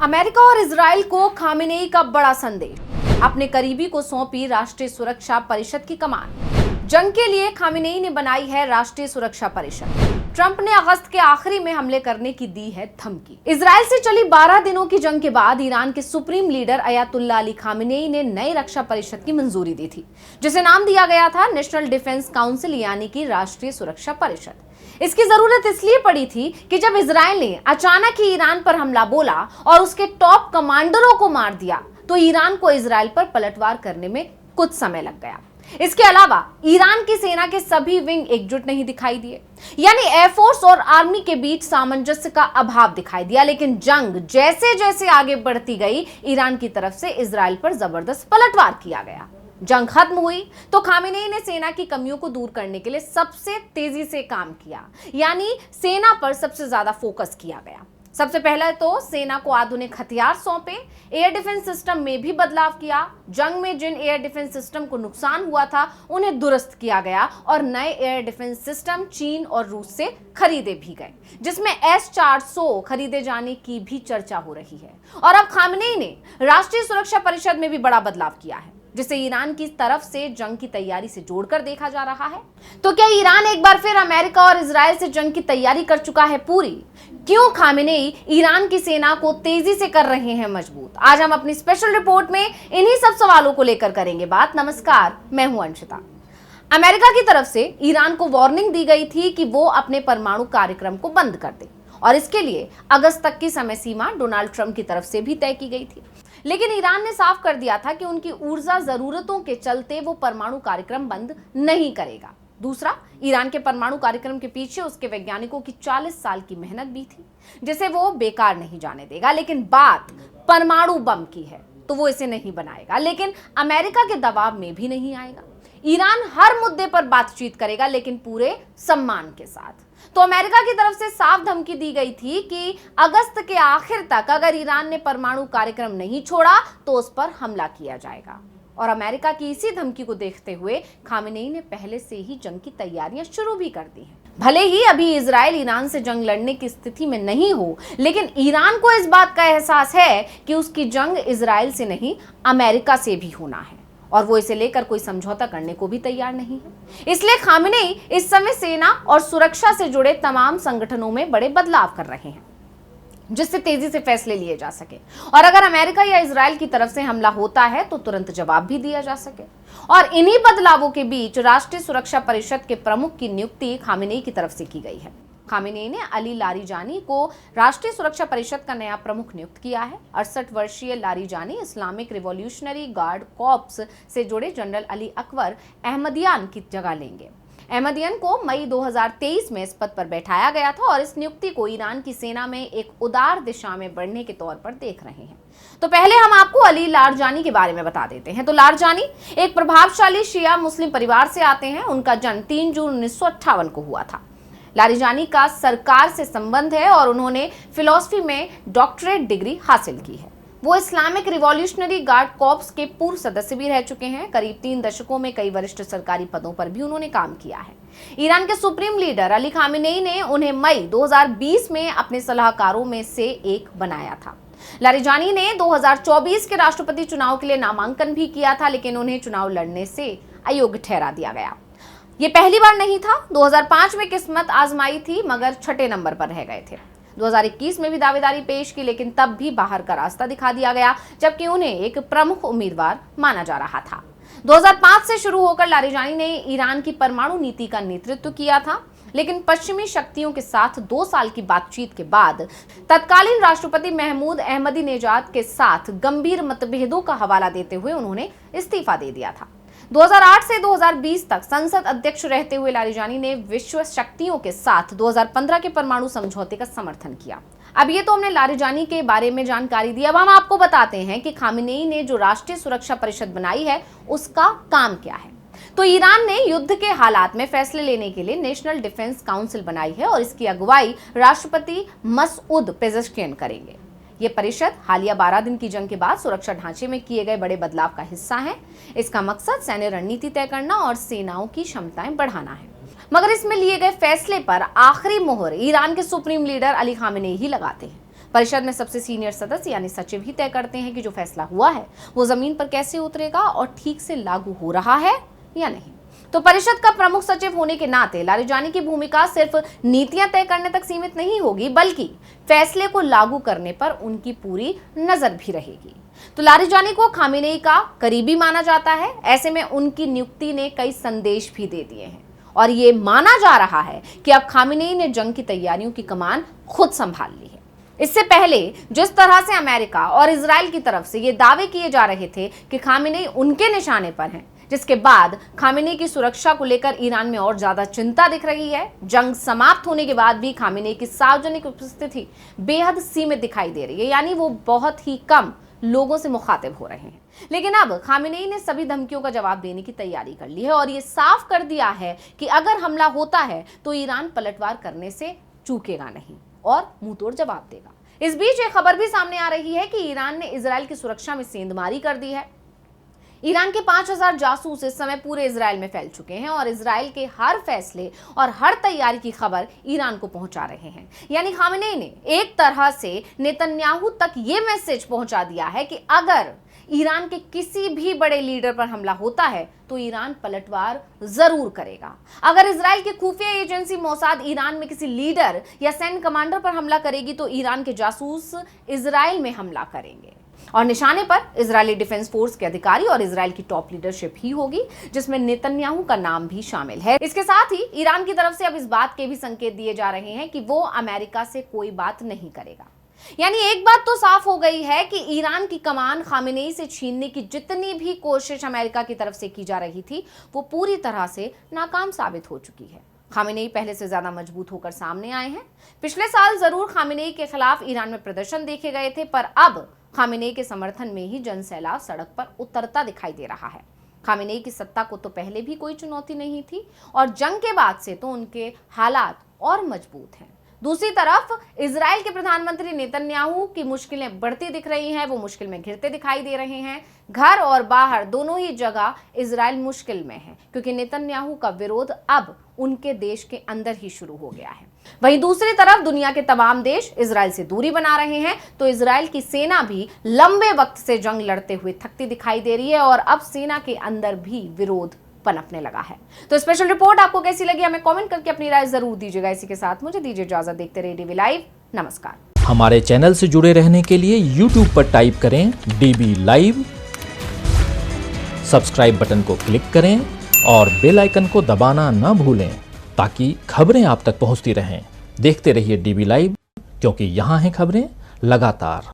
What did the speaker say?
America और Israel को Khamenei का बड़ा संदेश, अपने करीबी को सौंपी राष्ट्रीय सुरक्षा परिषद की कमान। जंग के लिए खामेनेई ने बनाई है राष्ट्रीय सुरक्षा परिषद। ट्रंप ने अगस्त के आखिरी में हमले करने की दी है धमकी। इजराइल से चली 12 दिनों की जंग के बाद ईरान के supreme leader Ayatollah Ali Khamenei ने नई रक्षा परिषद की मंजूरी दी थी, जिसे नाम दिया गया था नेशनल डिफेंस काउंसिल, यानी कि राष्ट्रीय सुरक्षा परिषद। इसकी जरूरत इसलिए पड़ी थी कि जब इजराइल ने अचानक ही ईरान पर हमला बोला और उसके टॉप कमांडरों को मार दिया, तो ईरान को इजराइल पर पलटवार करने में कुछ समय लग गया। इसके अलावा ईरान की सेना के सभी विंग एकजुट नहीं दिखाई दिए, यानी एयरफोर्स और आर्मी के बीच सामंजस्य का अभाव दिखाई दिया। लेकिन जंग जैसे जैसे आगे बढ़ती गई, ईरान की तरफ से इजराइल पर जबरदस्त पलटवार किया गया। जंग खत्म हुई तो खामेनेई ने सेना की कमियों को दूर करने के लिए सबसे तेजी से काम किया, यानी सेना पर सबसे ज्यादा फोकस किया गया। सबसे पहले तो सेना को आधुनिक हथियार सौंपे, एयर डिफेंस सिस्टम में भी बदलाव किया। जंग में जिन एयर डिफेंस सिस्टम को नुकसान हुआ था उन्हें दुरुस्त किया गया और नए एयर डिफेंस सिस्टम चीन और रूस से खरीदे भी गए, जिसमें S-400 खरीदे जाने की भी चर्चा हो रही है। और अब खामेनेई ने राष्ट्रीय सुरक्षा परिषद में भी बड़ा बदलाव किया है, जिसे ईरान की तरफ से जंग की तैयारी से जोड़कर देखा जा रहा है। तो क्या ईरान एक बार फिर अमेरिका और इजराइल से जंग की तैयारी कर चुका है पूरी? क्यों खामेनेई ईरान की सेना को तेजी से कर रहे हैं मजबूत? आज हम अपनी स्पेशल रिपोर्ट में इन्हीं सब सवालों को लेकर करेंगे बात। नमस्कार, मैं हूं अंशिता। अमेरिका की तरफ से ईरान को वार्निंग दी गई थी कि वो अपने परमाणु कार्यक्रम को बंद कर दे, और इसके लिए अगस्त तक की समय सीमा डोनाल्ड ट्रंप की तरफ से भी तय की गई थी। लेकिन ईरान ने साफ कर दिया था कि उनकी ऊर्जा जरूरतों के चलते वो परमाणु कार्यक्रम बंद नहीं करेगा। दूसरा, ईरान के परमाणु कार्यक्रम के पीछे उसके वैज्ञानिकों की 40 साल की मेहनत भी थी, जिसे वो बेकार नहीं जाने देगा। लेकिन बात परमाणु बम की है तो वो इसे नहीं बनाएगा, लेकिन अमेरिका के दबाव में भी नहीं आएगा। ईरान हर मुद्दे पर बातचीत करेगा, लेकिन पूरे सम्मान के साथ। तो अमेरिका की तरफ से साफ धमकी दी गई थी कि अगस्त के आखिर तक अगर ईरान ने परमाणु कार्यक्रम नहीं छोड़ा तो उस पर हमला किया जाएगा। और अमेरिका की इसी धमकी को देखते हुए खामेनेई ने पहले से ही जंग की तैयारियां शुरू भी कर दी हैं। भले ही अभी इजराइल ईरान से जंग लड़ने की स्थिति में नहीं हो, लेकिन ईरान को इस बात का एहसास है कि उसकी जंग इजराइल से नहीं, अमेरिका से भी होना है, और वो इसे लेकर कोई समझौता करने को भी तैयार नहीं है। इसलिए खामेनेई इस समय सेना और सुरक्षा से जुड़े तमाम संगठनों में बड़े बदलाव कर रहे हैं, जिससे तेजी से फैसले लिए जा सके, और अगर अमेरिका या इजराइल की तरफ से हमला होता है तो तुरंत जवाब भी दिया जा सके। और इन्हीं बदलावों के बीच राष्ट्रीय सुरक्षा परिषद के प्रमुख की नियुक्ति खामेनेई की तरफ से की गई है। खामेनेई ने अली लारिजानी को राष्ट्रीय सुरक्षा परिषद का नया प्रमुख नियुक्त किया है। 68 वर्षीय Larijani Islamic revolutionary guard corps से जुड़े जनरल अली अकबर अहमदियान की जगह लेंगे। अहमदियन को मई 2023 में इस पद पर बैठाया गया था, और इस नियुक्ति को ईरान की सेना में एक उदार दिशा में बढ़ने के तौर पर देख रहे हैं। तो पहले हम आपको अली लारजानी के बारे में बता देते हैं। तो लारजानी एक प्रभावशाली शिया मुस्लिम परिवार से आते हैं। उनका जन्म 3 जून 1958 को हुआ था। लारिजानी का सरकार से संबंध है और उन्होंने फिलॉसफी में डॉक्टरेट डिग्री हासिल की है। वो इस्लामिक रिवॉल्यूशनरी गार्ड कॉर्प्स के पूर्व सदस्य भी रह चुके हैं। करीब 3 दशकों में कई वरिष्ठ सरकारी पदों पर भी उन्होंने काम किया है। ईरान के सुप्रीम लीडर अली खामेनेई ने उन्हें मई 2020 में अपने सलाहकारों में से एक बनाया था। लारिजानी ने 2024 के राष्ट्रपति चुनाव के लिए नामांकन भी किया था, लेकिन उन्हें चुनाव लड़ने से अयोग्य ठहरा दिया गया। ये पहली बार नहीं था। 2005 में किस्मत आजमाई थी, मगर 6ठे नंबर पर रह गए थे। 2021 में भी दावेदारी पेश की, लेकिन तब भी बाहर का रास्ता दिखा दिया गया, जबकि उन्हें एक प्रमुख उम्मीदवार माना जा रहा था। 2005 से शुरू होकर लारिजानी ने ईरान की परमाणु नीति का नेतृत्व किया था, लेकिन पश्चिमी शक्तियों के साथ 2 साल की बातचीत के बाद तत्कालीन राष्ट्रपति महमूद अहमदीनेजाद के साथ गंभीर मतभेदों का हवाला देते हुए उन्होंने इस्तीफा दे दिया था। 2008 से 2020 तक संसद अध्यक्ष रहते हुए लारिजानी ने विश्व शक्तियों के साथ 2015 के परमाणु समझौते का समर्थन किया। अब ये तो हमने लारिजानी के बारे में जानकारी दी। अब हम आपको बताते हैं कि खामेनेई ने जो राष्ट्रीय सुरक्षा परिषद बनाई है उसका काम क्या है। तो ईरान ने युद्ध के हालात में फैसले लेने के लिए नेशनल डिफेंस काउंसिल बनाई है, और इसकी अगुवाई राष्ट्रपति मसूद पेजेश्कियान करेंगे। ये परिषद हालिया 12 दिन की जंग के बाद सुरक्षा ढांचे में किए गए बड़े बदलाव का हिस्सा है। इसका मकसद सैन्य रणनीति तय करना और सेनाओं की क्षमताएं बढ़ाना है। मगर इसमें लिए गए फैसले पर आखिरी मोहर ईरान के सुप्रीम लीडर अली खामेनेई ही लगाते हैं। परिषद में सबसे सीनियर सदस्य यानी सचिव ही तय करते हैं कि जो फैसला हुआ है वो जमीन पर कैसे उतरेगा और ठीक से लागू हो रहा है या नहीं। तो परिषद का प्रमुख सचिव होने के नाते लारिजानी की भूमिका सिर्फ नीतियां तय करने तक सीमित नहीं होगी, बल्कि फैसले को लागू करने पर उनकी पूरी नजर भी रहेगी। तो लारिजानी को खामेनेई का करीबी माना जाता है। ऐसे में उनकी नियुक्ति ने कई संदेश भी दे दिए हैं और ये माना जा रहा है कि अब खामेनेई ने जंग की तैयारियों की कमान खुद संभाल ली है। इससे पहले जिस तरह से अमेरिका और इजराइल की तरफ से ये दावे किए जा रहे थे कि खामेनेई उनके निशाने पर हैं, जिसके बाद खामेनेई की सुरक्षा को लेकर ईरान में और ज्यादा चिंता दिख रही है। जंग समाप्त होने के बाद भी खामेनेई की सार्वजनिक उपस्थिति बेहद सीमित दिखाई दे रही है, यानी वो बहुत ही कम लोगों से मुखातिब हो रहे हैं। लेकिन अब खामेनेई ने सभी धमकियों का जवाब देने की तैयारी कर ली है और ये साफ कर दिया है कि अगर हमला होता है तो ईरान पलटवार करने से चूकेगा नहीं और मुंहतोड़ जवाब देगा। इस बीच एक खबर भी सामने आ रही है कि ईरान ने इजराइल की सुरक्षा में सेंधमारी कर दी है। ईरान के 5000 जासूस इस समय पूरे इजराइल में फैल चुके हैं और इजराइल के हर फैसले और हर तैयारी की खबर ईरान को पहुंचा रहे हैं। यानी खामेनेई ने एक तरह से नेतन्याहू तक ये मैसेज पहुंचा दिया है कि अगर ईरान के किसी भी बड़े लीडर पर हमला होता है तो ईरान पलटवार जरूर करेगा। अगर इजराइल की खुफिया एजेंसी मोसाद ईरान में किसी लीडर या सैन्य कमांडर पर हमला करेगी तो ईरान के जासूस इजराइल में हमला करेंगे और निशाने पर इजरायली डिफेंस फोर्स के अधिकारी और इजराइल की टॉप लीडरशिप ही होगी, जिसमें नेतन्याहू का नाम भी शामिल है। इसके साथ ही ईरान की तरफ से अब इस बात के भी संकेत दिए जा रहे हैं कि वो अमेरिका से कोई बात नहीं करेगा। यानी एक बात तो साफ हो गई है कि ईरान की कमान खामेनेई से छीनने की जितनी भी कोशिश अमेरिका की तरफ से की जा रही थी वो पूरी तरह से नाकाम साबित हो चुकी है। खामेनेई पहले से ज्यादा मजबूत होकर सामने आए हैं। पिछले साल जरूर खामेनेई के खिलाफ ईरान में प्रदर्शन देखे गए थे, पर अब खामेनेई के समर्थन में ही जनसैलाब सड़क पर उतरता दिखाई दे रहा है। खामेनेई की सत्ता को तो पहले भी कोई चुनौती नहीं थी और जंग के बाद से तो उनके हालात और मजबूत हैं। दूसरी तरफ इजराइल के प्रधानमंत्री नेतन्याहू की मुश्किलें बढ़ती दिख रही हैं, वो मुश्किल में घिरते दिखाई दे रहे हैं। घर और बाहर दोनों ही जगह इजराइल मुश्किल में है, क्योंकि नेतन्याहू का विरोध अब उनके देश के अंदर ही शुरू हो गया है। वहीं दूसरी तरफ दुनिया के तमाम देश इजराइल से दूरी बना रहे हैं, तो इजराइल की सेना भी लंबे वक्त से जंग लड़ते हुए थकती दिखाई दे रही है और अब सेना के अंदर भी विरोध पनपने लगा है। तो स्पेशल रिपोर्ट आपको कैसी लगी हमें कमेंट करके अपनी राय जरूर दीजिएगा। इसी के साथ मुझे दीजिए इजाजत। देखते रहिए डीबी लाइव। नमस्कार। हमारे चैनल से जुड़े रहने के लिए YouTube पर टाइप करें डीबी लाइव, सब्सक्राइब बटन को क्लिक करें और बेल आइकन को दबाना ना भूलें ताकि खबरें आप तक पहुंचती रहें। देखते रहिए डीबी लाइव, क्योंकि यहाँ हैं खबरें लगातार।